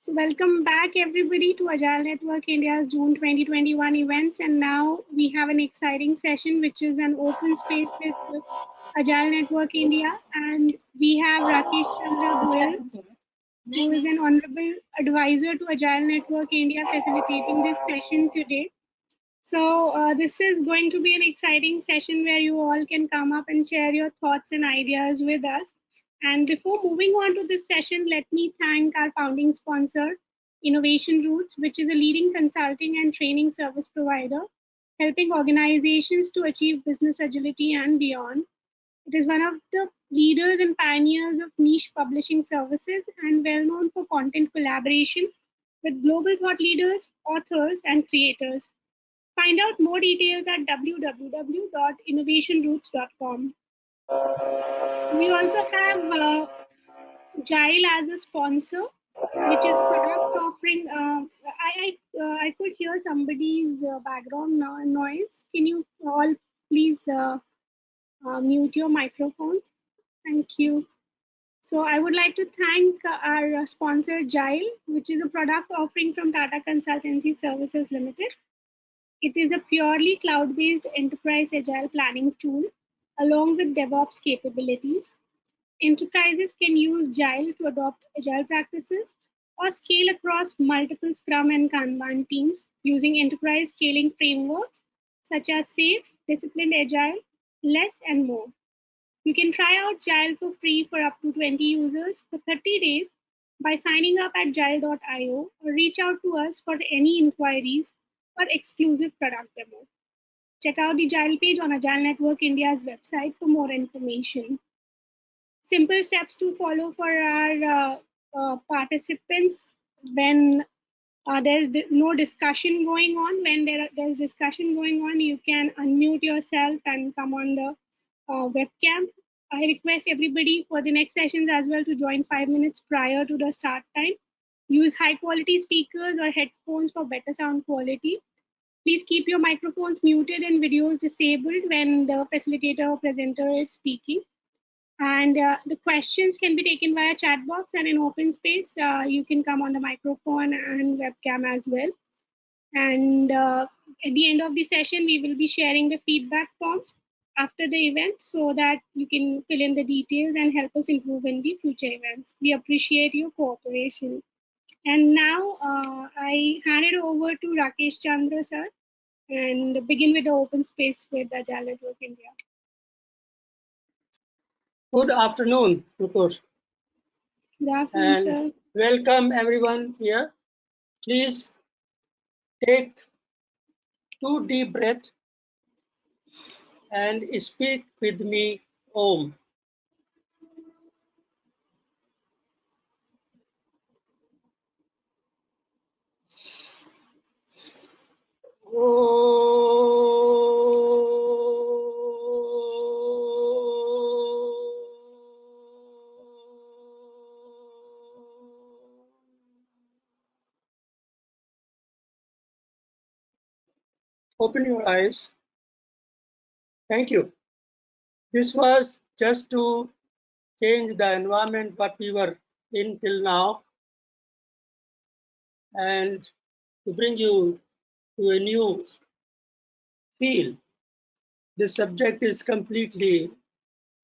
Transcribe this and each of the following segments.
So welcome back everybody to Agile Network India's June 2021 events, and now we have an exciting session which is an open space with Agile Network India, and we have Rakesh Chandra Goyal, who is an honorable advisor to Agile Network India, facilitating this session today. So this is going to be an exciting session where you all can come up and share your thoughts and ideas with us. And before moving on to this session, let me thank our founding sponsor, Innovation Roots, which is a leading consulting and training service provider, helping organizations to achieve business agility and beyond. It is one of the leaders and pioneers of niche publishing services and well known for content collaboration with global thought leaders, authors, and creators. Find out more details at www.innovationroots.com. We also have Agile as a sponsor, which is a product offering. I could hear somebody's background noise. Can you all please mute your microphones? Thank you. So I would like to thank our sponsor Agile, which is a product offering from Tata Consultancy Services Limited. It is a purely cloud-based enterprise agile planning tool along with DevOps capabilities. Enterprises can use Agile to adopt agile practices or scale across multiple Scrum and Kanban teams using enterprise scaling frameworks such as SAFe, Disciplined Agile, LESS, and more. You can try out Agile for free for up to 20 users for 30 days by signing up at agile.io or reach out to us for any inquiries or exclusive product demo. Check out the Agile page on Agile Network India's website for more information. Simple steps to follow for our participants when there's no discussion going on. When there's discussion going on, you can unmute yourself and come on the webcam. I request everybody for the next sessions as well to join 5 minutes prior to the start time. Use high quality speakers or headphones for better sound quality. Please keep your microphones muted and videos disabled when the facilitator or presenter is speaking. And the questions can be taken via chat box, and in open space, you can come on the microphone and webcam as well. And at the end of the session, we will be sharing the feedback forms after the event so that you can fill in the details and help us improve in the future events. We appreciate your cooperation. And now I hand it over to Rakesh Chandra sir and begin with the open space with Agile Network India. Good afternoon, Rupesh. Good afternoon, and sir. Welcome everyone here. Please take 2 deep breaths and speak with me Om. Open your eyes. Thank you. This was just to change the environment what we were in till now and to bring you to a new feel. This subject is completely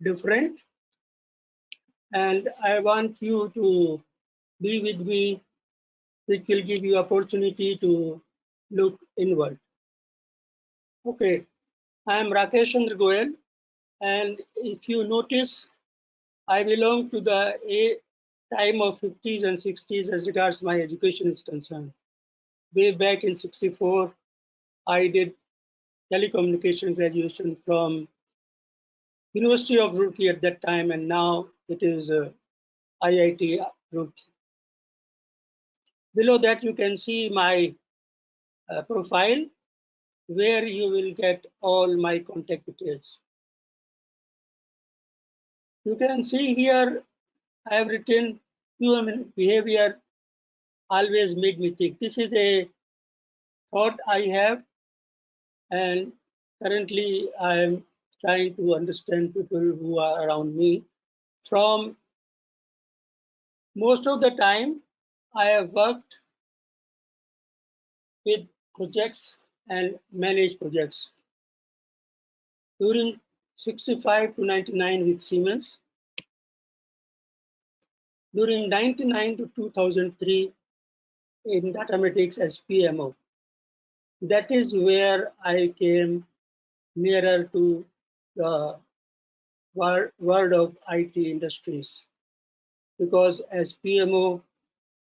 different and I want you to be with me, which will give you opportunity to look inward. Okay, I am Rakesh Chandra Goyal, and if you notice, I belong to the time of 50s and 60s as regards my education is concerned. Way back in 64, I did telecommunication graduation from University of Roorkee at that time, and now it is IIT Roorkee. Below that, you can see my profile, where you will get all my contact details. You can see here, I have written human behavior always made me think. This is a thought I have, and currently I am trying to understand people who are around me. From most of the time, I have worked with projects and managed projects. During 65 to 99 with Siemens, during 99 to 2003 in Datamatics as PMO. That is where I came nearer to the world of IT industries, because as PMO,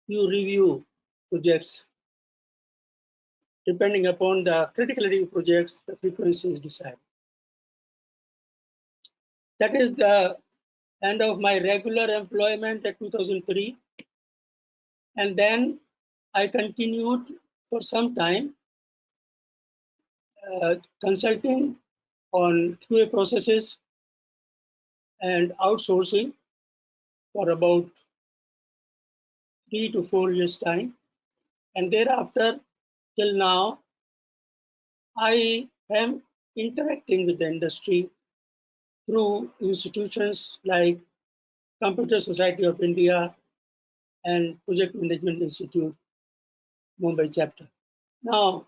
you review projects. Depending upon the criticality of projects, the frequency is decided. That is the end of my regular employment at 2003. And then I continued for some time consulting on QA processes and outsourcing for about 3 to 4 years time. And thereafter, till now, I am interacting with the industry through institutions like Computer Society of India and Project Management Institute, Mumbai chapter. Now,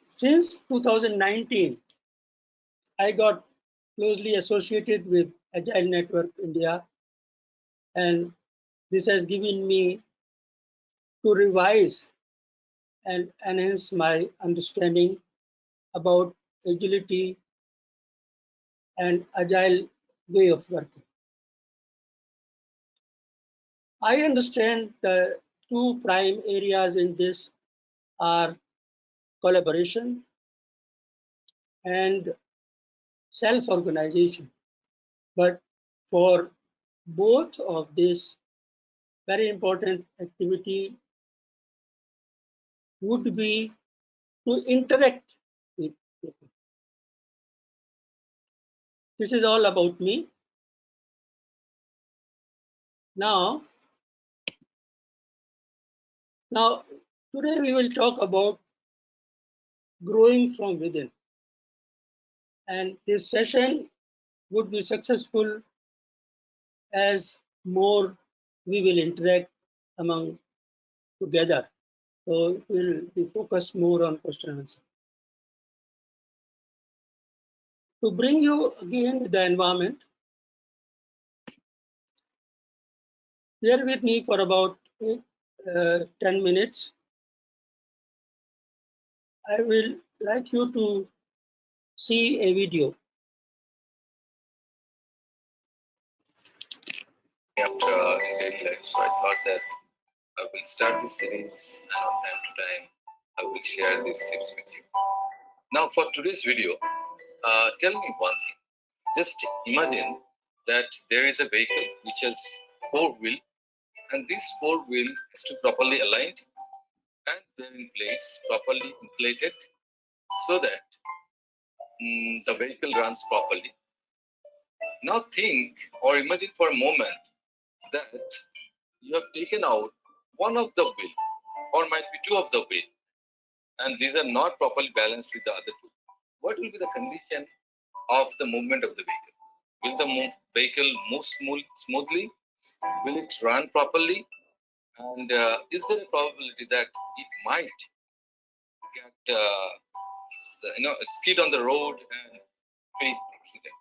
since 2019, I got closely associated with Agile Network India, and this has given me to revise and enhance my understanding about agility and agile way of working. I understand the two prime areas in this are collaboration and self-organization. But for both of this, very important activity would be to interact with people. This is all about me. Now, now today we will talk about growing from within. And this session would be successful as more we will interact among together. So it will be focused more on question and answer. To bring you again the environment, bear with me for about 10 minutes. I will like you to see a video. After in daily life, so I thought that I will start this series and on time to time I will share these tips with you. Now for today's video, tell me one thing. Just imagine that there is a vehicle which has four wheels, and this four wheel has to properly aligned and they're in place, properly inflated, so that the vehicle runs properly. Now think or imagine for a moment that you have taken out one of the wheel or might be two of the wheel, and these are not properly balanced with the other two. What will be the condition of the movement of the vehicle? Will the vehicle move smoothly? Will it run properly? And is there a probability that it might get skid on the road and face accident?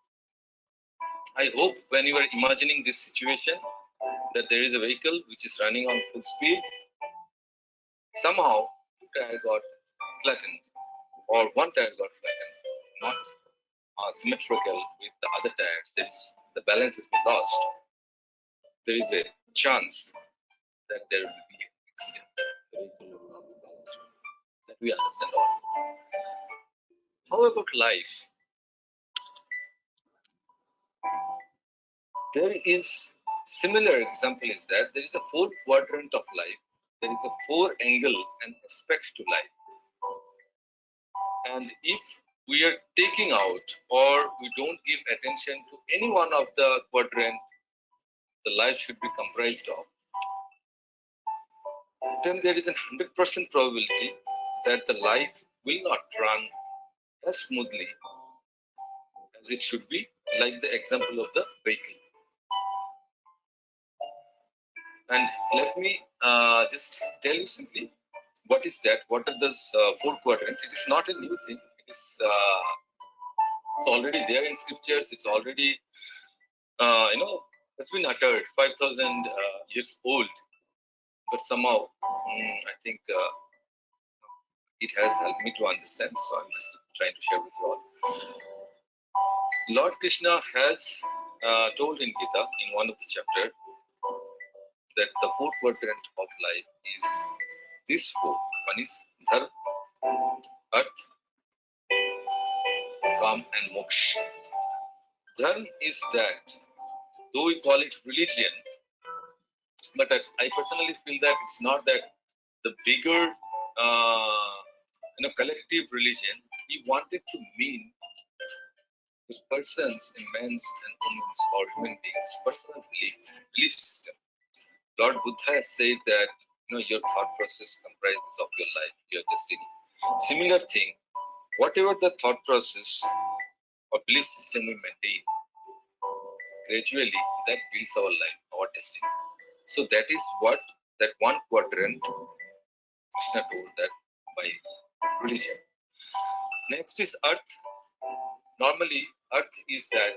I hope when you are imagining this situation that there is a vehicle which is running on full speed, somehow two tire got flattened or one tire got flattened, not symmetrical with the other tires. The balance has been lost. There is a chance that there will be an accident. The vehicle will not be balanced. That we understand all. How about life? There is similar example is that there is a four quadrant of life. There is a four angle and aspect to life. And if we are taking out or we don't give attention to any one of the quadrant the life should be comprised of, then there is a 100% probability that the life will not run as smoothly as it should be, like the example of the vehicle. And let me just tell you simply what is that? What are those four quadrants? It is not a new thing. It's already there in scriptures. It's already it's been uttered 5,000 years old. But somehow, I think it has helped me to understand. So I'm just trying to share with you all. Lord Krishna has told in Gita in one of the chapter that the fourth quadrant of life is this four. One is dharma, earth, kam, and moksha. Dharma is that, though we call it religion, but I personally feel that it's not that the bigger, collective religion. He wanted to mean the persons, men's and women's or human beings' personal belief system. Lord Buddha has said that your thought process comprises of your life, your destiny. Similar thing, whatever the thought process or belief system we maintain, gradually that builds our life, our destiny. So that is what that one quadrant Krishna told that by religion. Next is earth. Normally, earth is that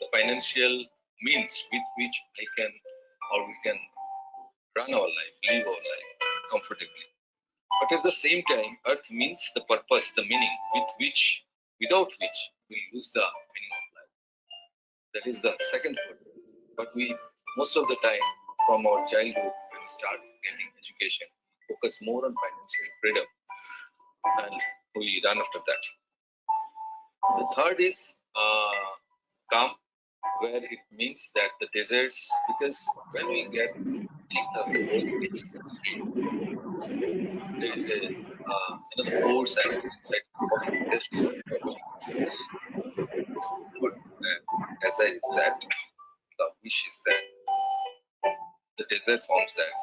the financial means with which I can or we can run our life, live our life comfortably. But at the same time, earth means the purpose, the meaning without which we lose the meaning of life. That is the second quadrant. But we, most of the time, from our childhood, when we start getting education, focus more on financial freedom and we run after that. The third is calm, where it means that the deserts, because when we get the whole takes shape, there is a the force and inside how you test it properly comes good. As I is that the wish is that the desert forms that.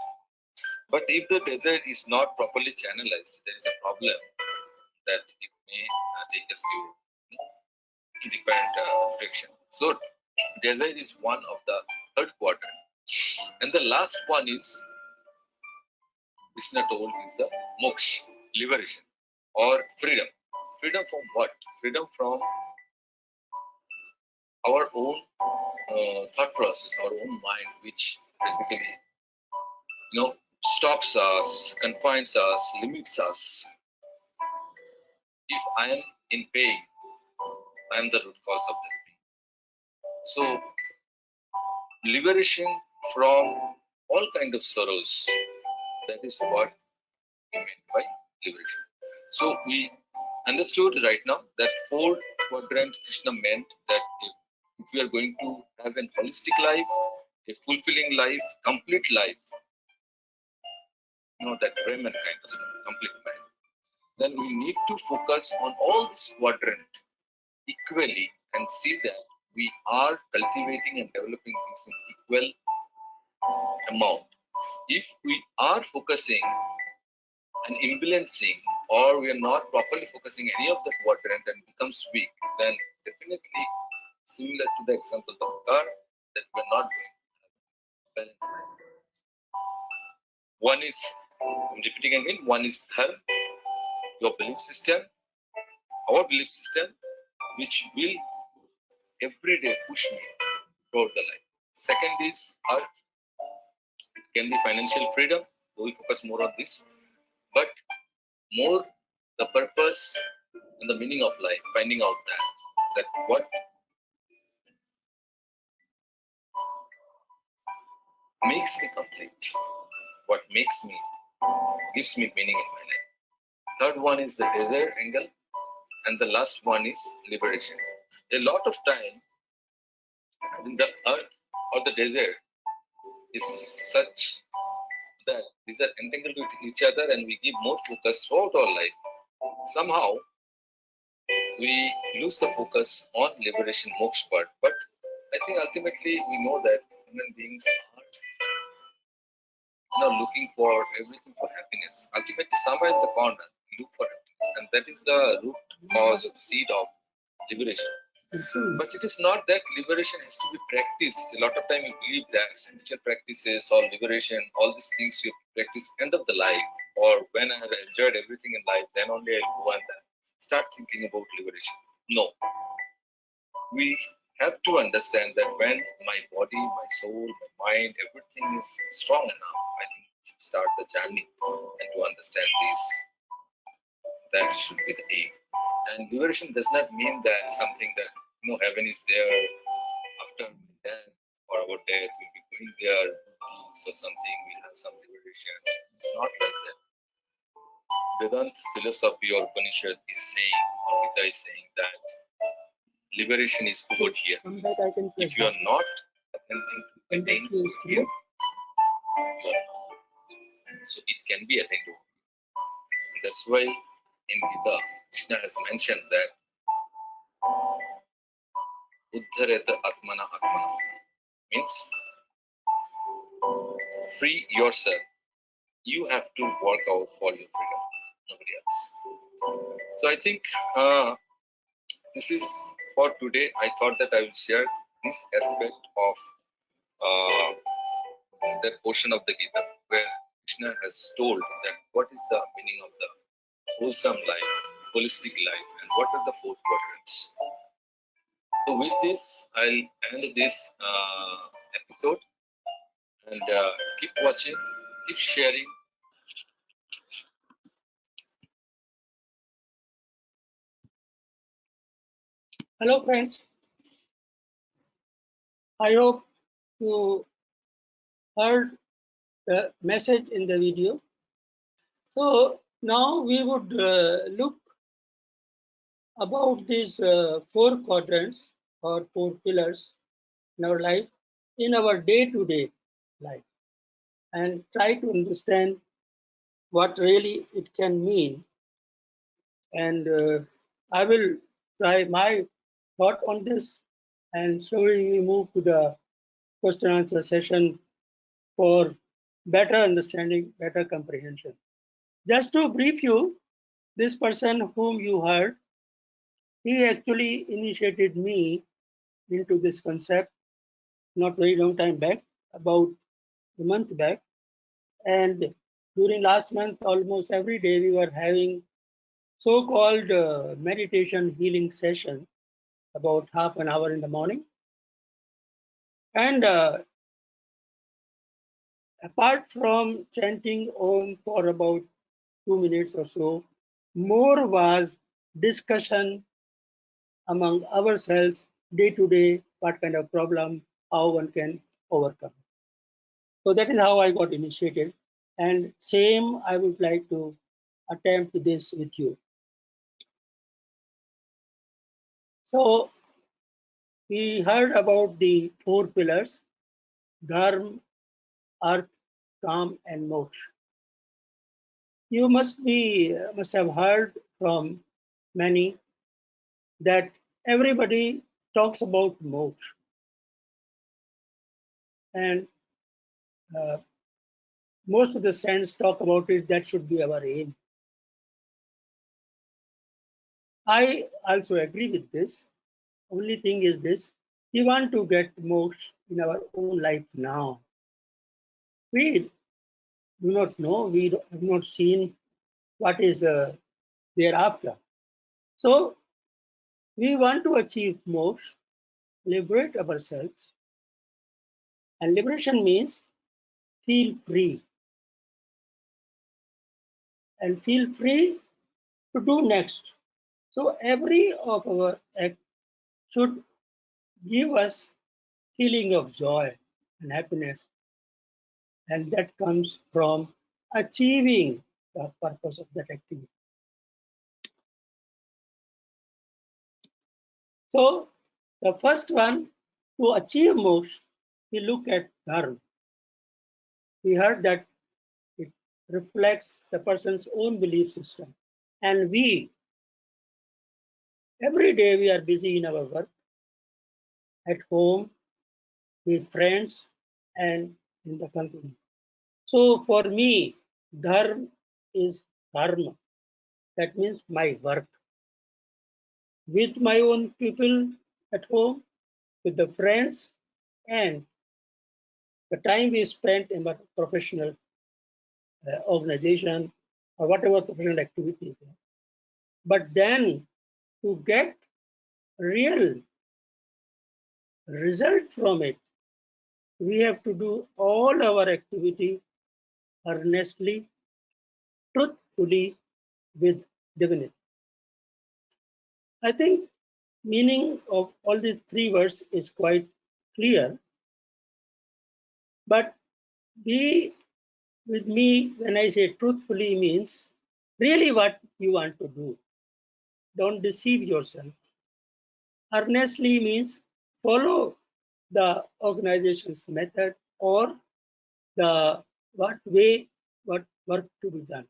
But if the desert is not properly channelized, there is a problem that it may take us to different direction. So desert is one of the third quadrant, and the last one is Krishna told is the moksha, liberation or freedom. Freedom from what? Freedom from our own thought process, our own mind, which basically stops us, confines us, limits us. If I am in pain, I am the root cause of that pain. So liberation from all kind of sorrows, that is what we meant by liberation. So we understood right now that four quadrant Krishna meant that if we are going to have an holistic life, a fulfilling life, complete life, that Brahman kind of complete life, then we need to focus on all this quadrant equally and see that we are cultivating and developing this in equal amount. If we are focusing and imbalancing, or we are not properly focusing any of the quadrant and becomes weak, then definitely similar to the example of the car, that we are not going to balance life. One is, I'm repeating again, one is dharma, your belief system, our belief system, which will every day push me throughout the life. Second is earth, it can be financial freedom, we will focus more on this, but more the purpose and the meaning of life, finding out that what makes me complete, what makes me, gives me meaning in my life. Third one is the desire angle, and the last one is liberation. A lot of time in the earth or the desert is such that these are entangled with each other and we give more focus throughout our life. Somehow we lose the focus on liberation moksha part. But I think ultimately we know that human beings are looking for everything for happiness. Ultimately, somewhere in the corner, we look for happiness, and that is the root cause, the seed of liberation. But it is not that liberation has to be practiced. A lot of time you believe that spiritual practices or liberation, all these things you practice end of the life, or when I have enjoyed everything in life, then only I'll go and then start thinking about liberation. No, we have to understand that when my body, my soul, my mind, everything is strong enough, I think we should start the journey and to understand this. That should be the aim. And liberation does not mean that something that heaven is there after death or our death, we'll be going there, so something we have some liberation. It's not like that. Vedanta philosophy or Upanishad is saying, or Gita is saying that liberation is over here. If you are not attempting to attain over here, you are not. So it can be attained over here. That's why in Gita, Krishna has mentioned that Uddhareta Atmana Atmana means free yourself. You have to work out for your freedom, nobody else. So I think this is for today. I thought that I will share this aspect of uh, that portion of the Gita where Krishna has told that what is the meaning of the wholesome life, holistic life, and what are the four quadrants. So with this, I'll end this episode and keep watching, keep sharing. Hello, friends. I hope you heard the message in the video. So now we would look about these four quadrants or four pillars in our life, in our day-to-day life, and try to understand what really it can mean. And I will try my thought on this, and slowly we move to the question answer session for better understanding, better comprehension. Just to brief you, this person whom you heard, he actually initiated me into this concept not very long time back, about a month back. And during last month, almost every day we were having so-called meditation healing session, about half an hour in the morning. And apart from chanting Om for about 2 minutes or so, more was discussion among ourselves day to day, what kind of problem, how one can overcome. So that is how I got initiated. And same, I would like to attempt this with you. So we heard about the four pillars: dharma, arth, kam, and moksha. You must have heard from many that everybody talks about moksha, and uh, most of the saints talk about it. That should be our aim. I also agree with this. Only thing is this: we want to get moksha in our own life now. We do not know. We have not seen what is thereafter. So we want to achieve moksha, liberate ourselves, and liberation means feel free, and feel free to do next. So every of our act should give us feeling of joy and happiness, and that comes from achieving the purpose of that activity. So the first one, to achieve moksha, we look at dharma. We heard that it reflects the person's own belief system, and we every day we are busy in our work, at home, with friends, and in the company. So for me, dharma is dharma. That means my work with my own people at home, with the friends, and the time we spent in a professional organization or whatever professional activity. But then to get real result from it, we have to do all our activity earnestly, truthfully, with divinity. I think meaning of all these three words is quite clear, but be with me when I say truthfully means really what you want to do. Don't deceive yourself. Earnestly means follow the organization's method or the what way, what work to be done.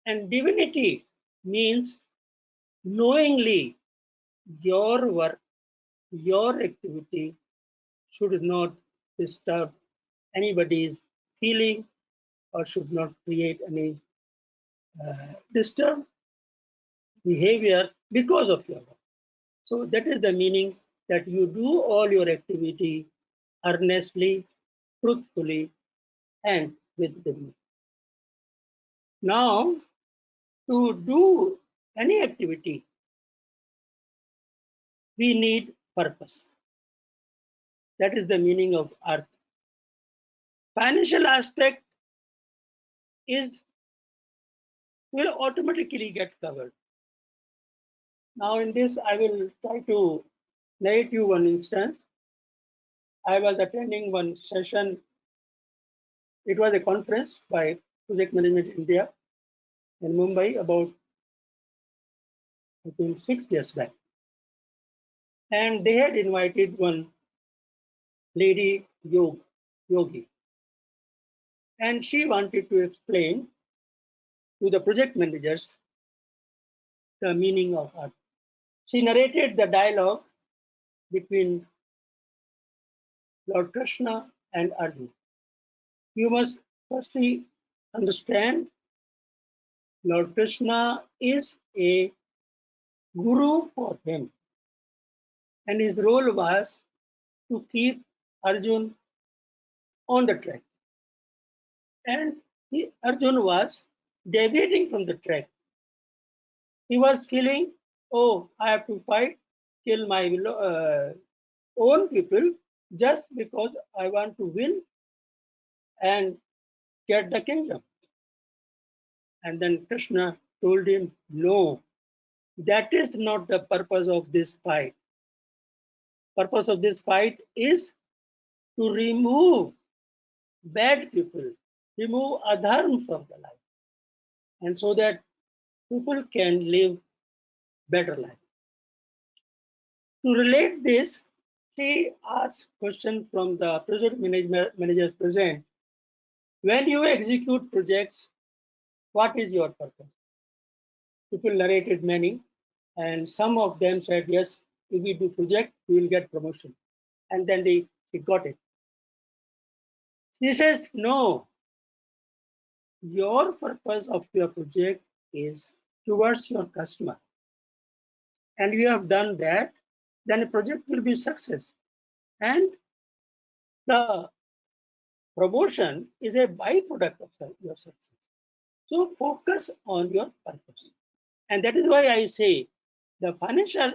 And divinity means knowingly your work, your activity should not disturb anybody's feeling or should not create any disturb behavior because of your work. So that is the meaning that you do all your activity earnestly, truthfully, and with dignity. Now, to do any activity, we need purpose. That is the meaning of earth. Financial aspect is will automatically get covered. Now, in this, I will try to narrate you one instance. I was attending one session. It was a conference by Project Management India in Mumbai about I think 6 years back. And they had invited one lady yogi, and she wanted to explain to the project managers the meaning of art. She narrated the dialogue between Lord Krishna and Arjuna. You must firstly understand Lord Krishna is a guru for him, and his role was to keep Arjun on the track. And Arjun was deviating from the track. He was feeling, oh, I have to fight, kill my own people just because I want to win and get the kingdom. And then Krishna told him, no, that is not the purpose of this fight. Purpose of this fight is to remove bad people, remove adharma from the life, and so that people can live better life. To relate this, she asked question from the project managers present. When you execute projects, what is your purpose? People narrated many, and some of them said, yes, if we do project, we will get promotion. And then they got it. She says, no, your purpose of your project is towards your customer. And you have done that, then the project will be success. And the promotion is a byproduct of your success. So focus on your purpose. And that is why I say the financial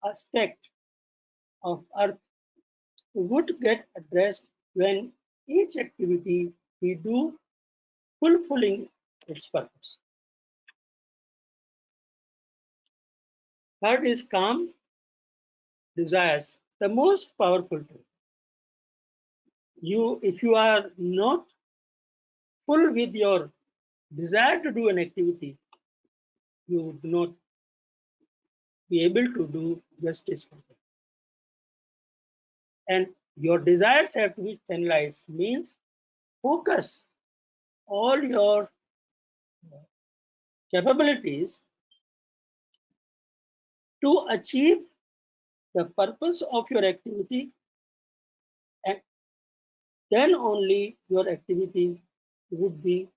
aspect of earth would get addressed when each activity we do fulfilling its purpose. Third is calm desires, the most powerful tool. If you are not full with your desire to do an activity, you would not be able to do justice for them. And your desires have to be channelized, means focus all your capabilities to achieve the purpose of your activity, and then only your activity would be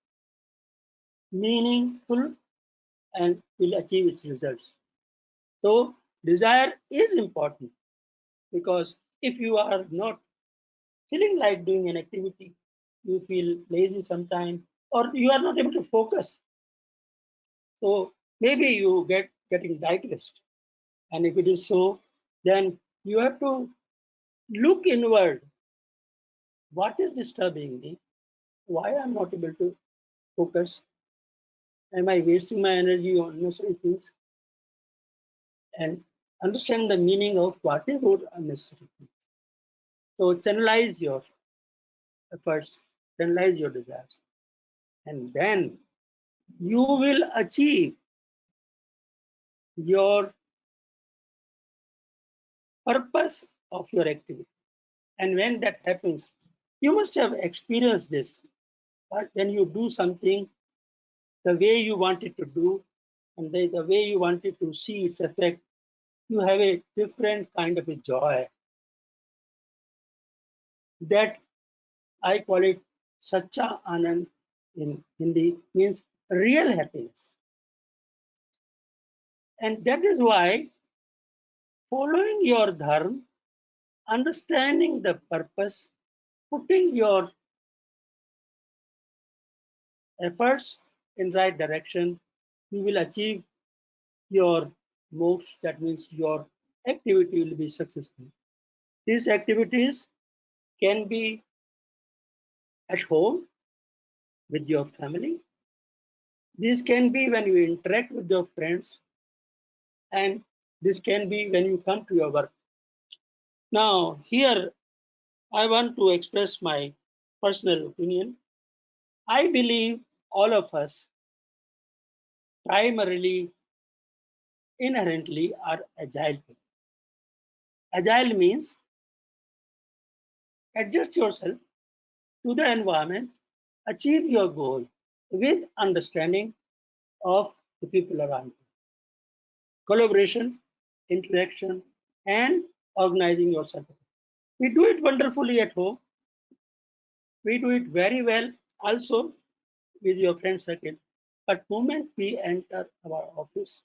meaningful and will achieve its results. So desire is important. Because if you are not feeling like doing an activity, you feel lazy sometimes, or you are not able to focus. So maybe you getting digressed. And if it is so, then you have to look inward. What is disturbing me? Why I'm not able to focus? Am I wasting my energy on unnecessary things? And understand the meaning of what is those unnecessary things. So channelize your efforts, channelize your desires, and then you will achieve your purpose of your activity. And when that happens, you must have experienced this. But when you do something the way you want it to do, and the way you want it to see its effect, you have a different kind of a joy. That I call it Sacha Anand in Hindi, means real happiness. And that is why following your dharma, understanding the purpose, putting your efforts in right direction, you will achieve your moksha, that means your activity will be successful. These activities can be at home with your family. This can be when you interact with your friends, and this can be when you come to your work. Now, here I want to express my personal opinion. I believe all of us primarily, inherently, are agile people. Agile means adjust yourself to the environment, achieve your goal with understanding of the people around you. Collaboration, interaction, and organizing yourself. We do it wonderfully at home. We do it very well also with your friend circle. But moment we enter our office,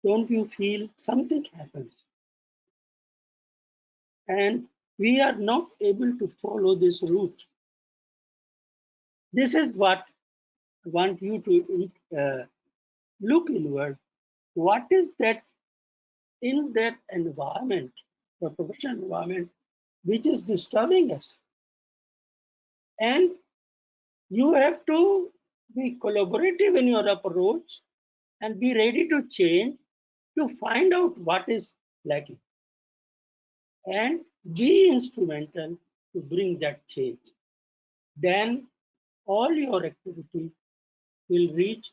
don't you feel something happens? And we are not able to follow this route. This is what I want you to look inward. What is that in that environment, the professional environment, which is disturbing us? And you have to be collaborative in your approach and be ready to change to find out what is lacking and be instrumental to bring that change. Then all your activity will reach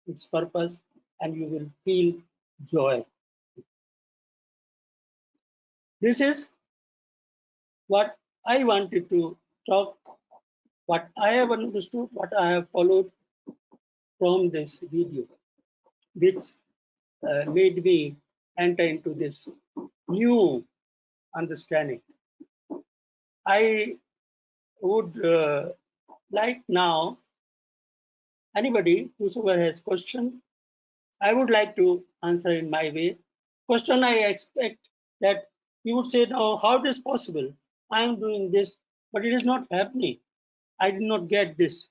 its purpose and you will feel joy. This is what I wanted to talk, what I have understood, what I have followed from this video, which made me enter into this new understanding. I would like now anybody whosoever has question, I would like to answer in my way. Question I expect that you would say, no, how it is possible? I am doing this, but it is not happening. I did not get this.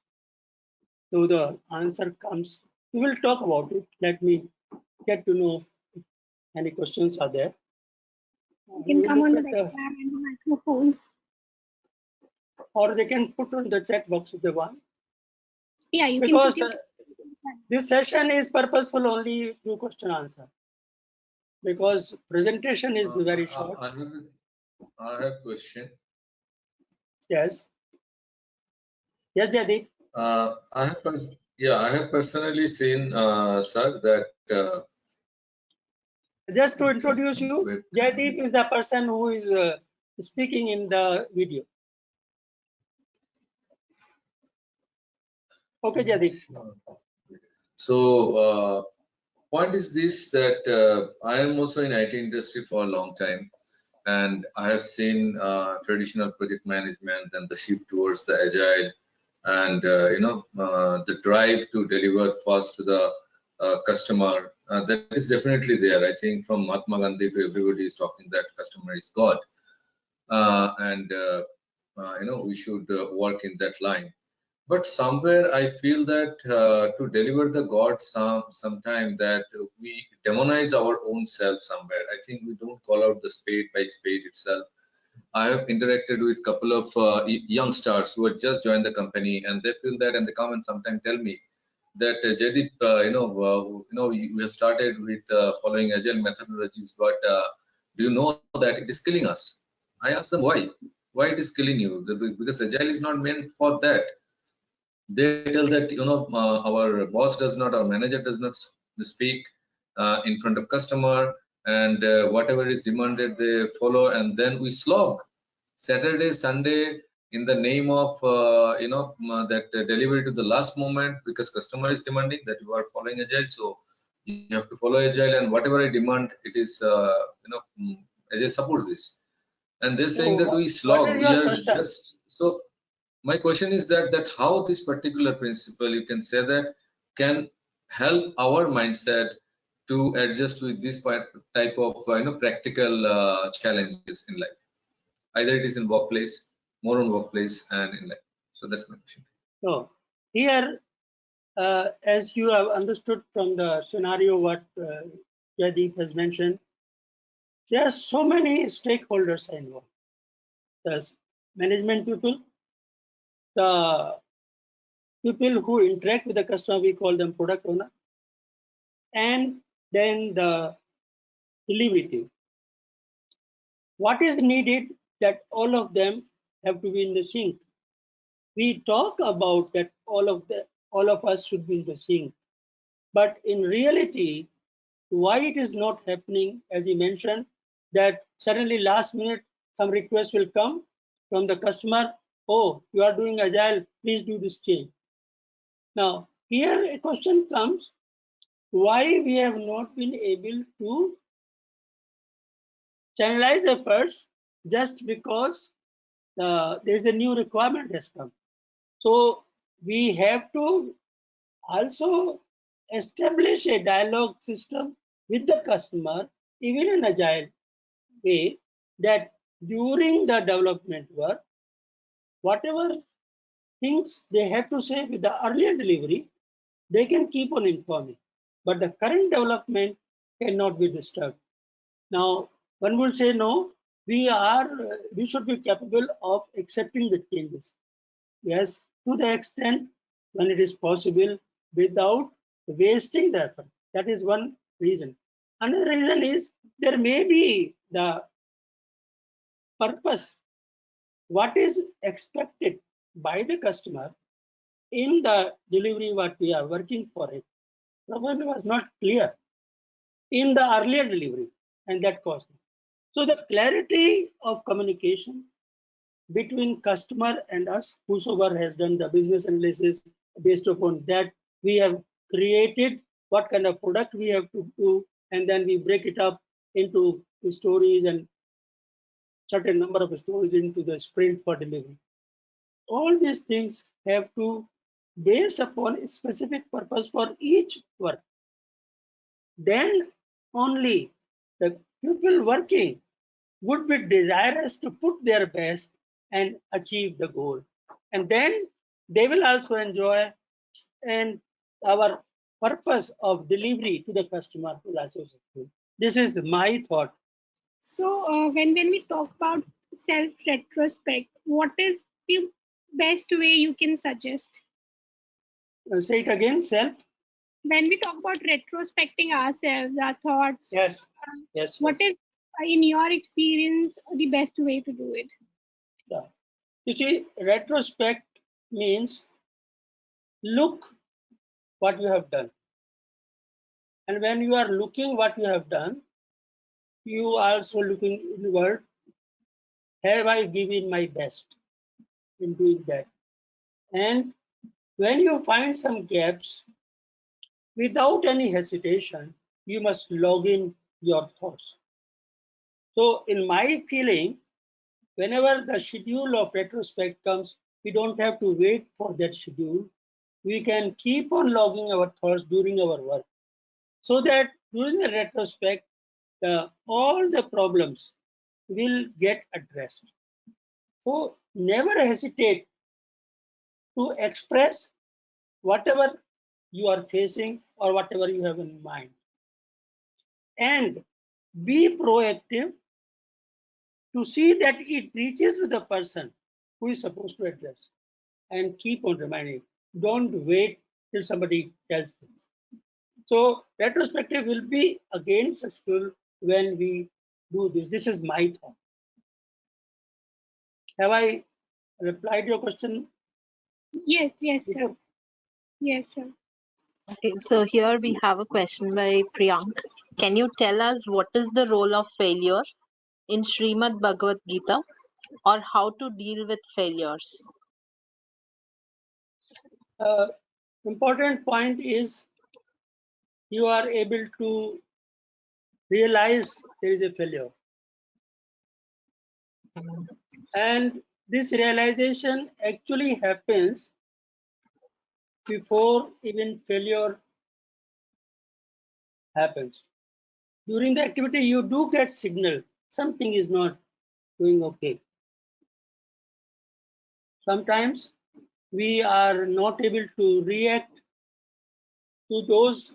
So the answer comes. We will talk about it. Let me get to know if any questions are there. You can come on the webcam and the microphone. Or they can put on the chat box if they want. Yeah, you because can put your this session is purposeful only through question answer. Because presentation is very short. I have a question. Yes. Yes, Jaideep. I have personally seen, sir, that just to introduce you, Jaideep is the person who is speaking in the video. Okay, Jaideep. So, point is this, that I am also in IT industry for a long time, and I have seen traditional project management and the shift towards the agile, and the drive to deliver fast to the customer That is definitely there. I think from Mahatma Gandhi to everybody is talking that customer is God, and we should work in that line. But somewhere I feel that to deliver the God, sometime that we demonize our own self somewhere. I think we don't call out the spade by spade itself. I have interacted with a couple of youngsters who have just joined the company, and they feel that, and they come and sometimes tell me that Jaideep, we have started with following agile methodologies, but do you know that it is killing us? I ask them why. Why it is killing you? Because agile is not meant for that. They tell that our boss does not, our manager does not speak in front of customer, and whatever is demanded they follow, and then we slog Saturday, Sunday in the name of that delivery to the last moment, because customer is demanding that you are following agile, so you have to follow agile, and whatever I demand, it is agile supports this, and they're saying that So we what slog, is we your are question? just so. My question is that how this particular principle, you can say that, can help our mindset to adjust with this type of practical challenges in life. Either it is in workplace, more on workplace, and in life. So that's my question. So here, as you have understood from the scenario what Jaideep has mentioned, there are so many stakeholders involved. The management people, the people who interact with the customer, we call them product owner, and then the delivery team. What is needed that all of them have to be in the sync. We talk about that all of us should be in the sync, but in reality, why it is not happening, as he mentioned, that suddenly last minute some request will come from the customer, oh, you are doing agile, please do this change. Now, here a question comes, why we have not been able to channelize efforts just because there is a new requirement has come. So we have to also establish a dialogue system with the customer, even in agile way, that during the development work, whatever things they have to say with the earlier delivery, they can keep on informing. But the current development cannot be disturbed. Now, one will say, no, we should be capable of accepting the changes. Yes, to the extent when it is possible without wasting the effort. That is one reason. Another reason is there may be the purpose, what is expected by the customer in the delivery what we are working for it probably was not clear in the earlier delivery, and that caused it. So the clarity of communication between customer and us, whosoever has done the business analysis, based upon that we have created what kind of product we have to do, and then we break it up into the stories and certain number of stories into the sprint for delivery. All these things have to base upon a specific purpose for each work. Then only the people working would be desirous to put their best and achieve the goal. And then they will also enjoy, and our purpose of delivery to the customer will also succeed. This is my thought. So when we talk about self retrospect, what is the best way you can suggest? Say it again, self. When we talk about retrospecting ourselves, our thoughts, Yes, uh, yes, what yes. is, in your experience, the best way to do it? Yeah. You see, retrospect means look what you have done. And when you are looking what you have done, you are also looking inward. Have I given my best in doing that? And when you find some gaps, without any hesitation, you must log in your thoughts. So, in my feeling, whenever the schedule of retrospect comes, we don't have to wait for that schedule. We can keep on logging our thoughts during our work, so that during the retrospect, all the problems will get addressed. So never hesitate to express whatever you are facing or whatever you have in mind. And be proactive to see that it reaches to the person who is supposed to address. And keep on reminding. Don't wait till somebody tells this. So retrospective will be again successful when we do this. This is my thought. Have I replied your question? Yes, yes, sir. Yes, sir. Okay, so here we have a question by Priyank. Can you tell us what is the role of failure in Srimad Bhagavad Gita, or how to deal with failures? Uh, Important point is you are able to realize there is a failure. And this realization actually happens before even failure happens. During the activity, you do get signal something is not doing okay. Sometimes we are not able to react to those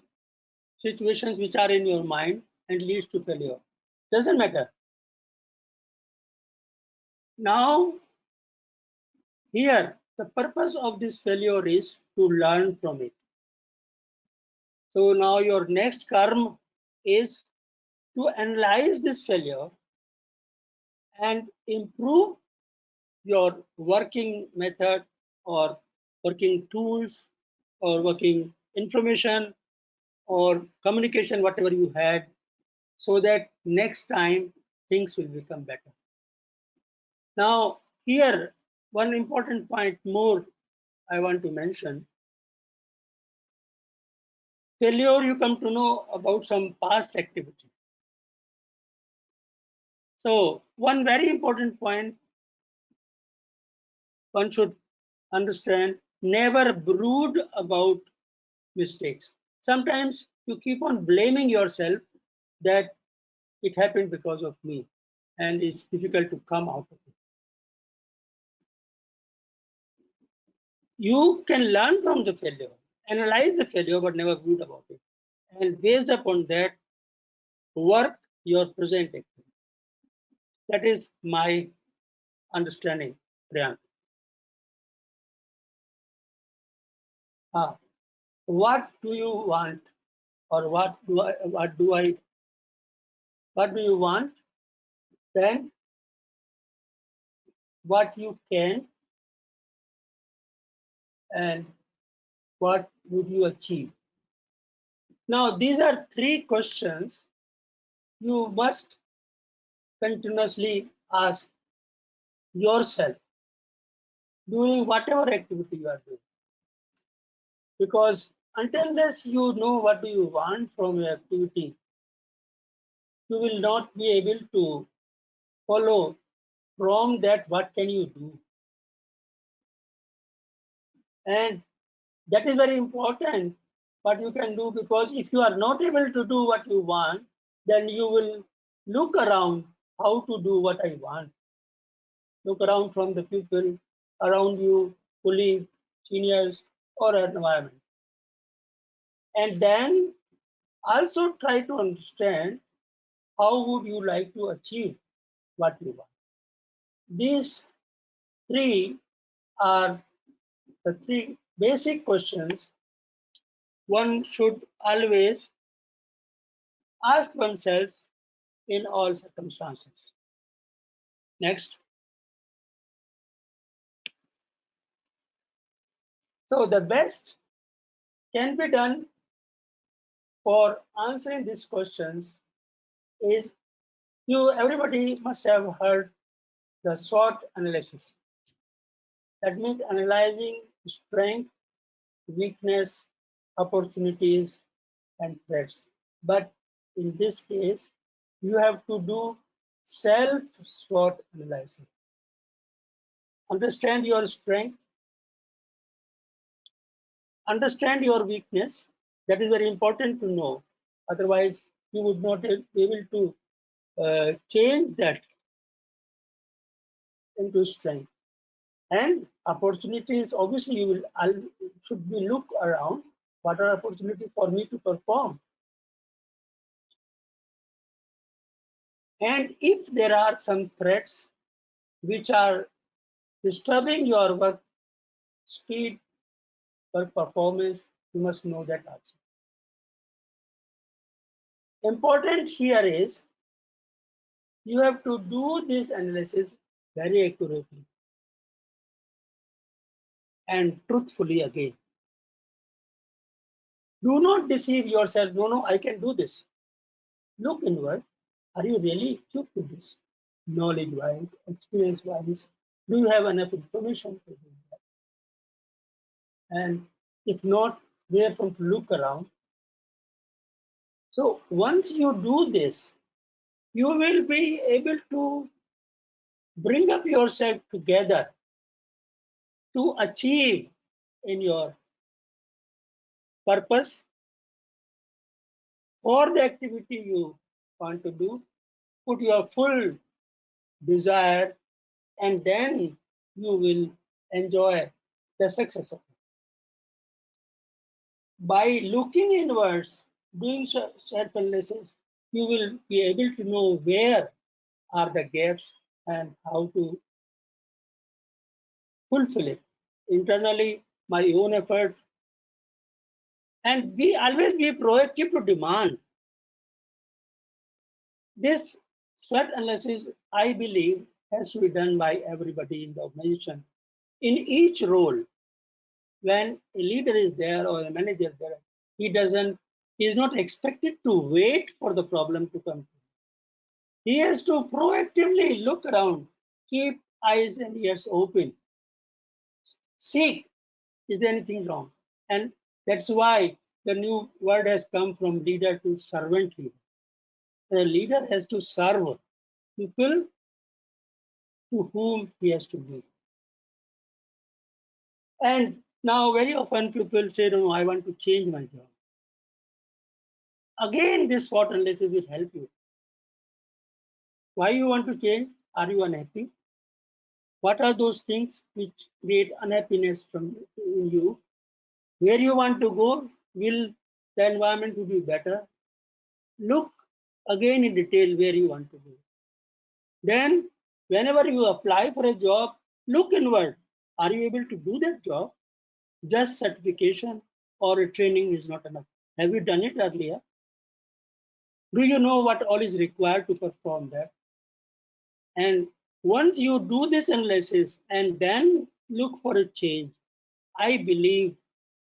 situations which are in your mind and leads to failure. Doesn't matter. Now, here, the purpose of this failure is to learn from it. So now your next karma is to analyze this failure and improve your working method or working tools or working information or communication, whatever you had, so that next time things will become better. Now, here, one important point more I want to mention. Failure, you come to know about some past activity. So, one very important point one should understand, never brood about mistakes. Sometimes you keep on blaming yourself that it happened because of me and it's difficult to come out of it. You can learn from the failure, analyze the failure, but never brood about it. And based upon that, work your present activity. That is my understanding, Priyank. What do you want, or what do you want? Then what you can and what would you achieve? Now, these are three questions you must continuously ask yourself doing whatever activity you are doing. Because unless you know what do you want from your activity, you will not be able to follow from that what can you do. And that is very important what you can do, because if you are not able to do what you want, then you will look around how to do what I want. Look around from the people around you, colleagues, seniors, or environment. And then also try to understand how would you like to achieve what you want. These three are the three basic questions one should always ask oneself in all circumstances. Next. So the best can be done for answering these questions is everybody must have heard the SWOT analysis. That means analyzing strength, weakness, opportunities, and threats. But in this case, you have to do self-SWOT analysis. Understand your strength, understand your weakness. That is very important to know. Otherwise, you would not be able to change that into strength. And opportunities, obviously, should be look around. What are opportunities for me to perform? And if there are some threats which are disturbing your work speed, work performance, you must know that also. Important here is you have to do this analysis very accurately and truthfully again. Do not deceive yourself. No, I can do this. Look inward. Are you really equipped to this? Knowledge-wise, experience-wise, do you have enough information to do that? And if not, where from to look around. So once you do this, you will be able to bring up yourself together to achieve in your purpose or the activity you want to do, put your full desire, and then you will enjoy the success of it. By looking inwards, doing self-analysis, you will be able to know where are the gaps and how to fulfill it. Internally, my own effort, and be always be proactive to demand. This SWOT analysis, I believe, has to be done by everybody in the organization. In each role, when a leader is there or a manager is there, he is not expected to wait for the problem to come. He has to proactively look around, keep eyes and ears open, seek, is there anything wrong? And that's why the new word has come from leader to servant leader. The leader has to serve people to whom he has to be. And now very often people say, no, I want to change my job. Again, this SWOT analysis will help you. Why you want to change? Are you unhappy? What are those things which create unhappiness from you? Where you want to go? Will the environment will be better? Look again in detail where you want to go. Then, whenever you apply for a job, look inward. Are you able to do that job? Just certification or a training is not enough. Have you done it earlier? Do you know what all is required to perform that? And once you do this analysis and then look for a change, I believe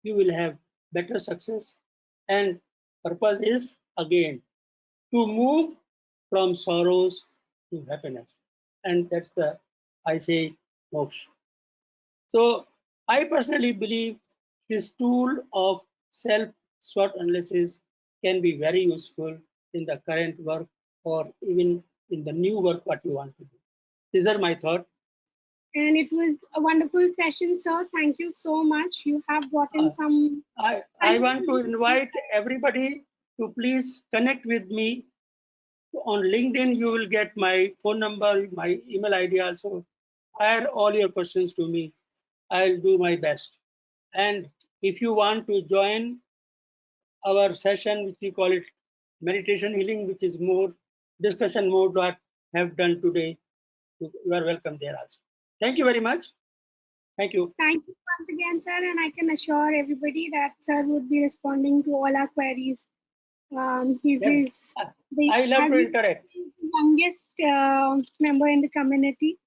you will have better success. And purpose is again to move from sorrows to happiness. And that's the, I say, moksha. So I personally believe this tool of self-SWOT analysis can be very useful in the current work or even in the new work what you want to do. These are my thoughts. And it was a wonderful session, sir. Thank you so much. You have brought in some. I want to invite everybody to please connect with me. On LinkedIn, you will get my phone number, my email ID also. Fire all your questions to me. I'll do my best. And if you want to join our session, which we call it meditation healing, which is more discussion mode what I have done today, you are welcome there also. Thank you very much. Thank you. Thank you once again, sir. And I can assure everybody that sir would be responding to all our queries. He's I love to interact. The youngest member in the community,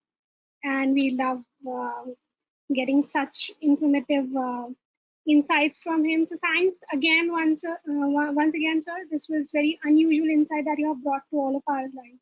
and we love getting such informative insights from him. So thanks again once again, sir. This was very unusual insight that you have brought to all of our lives.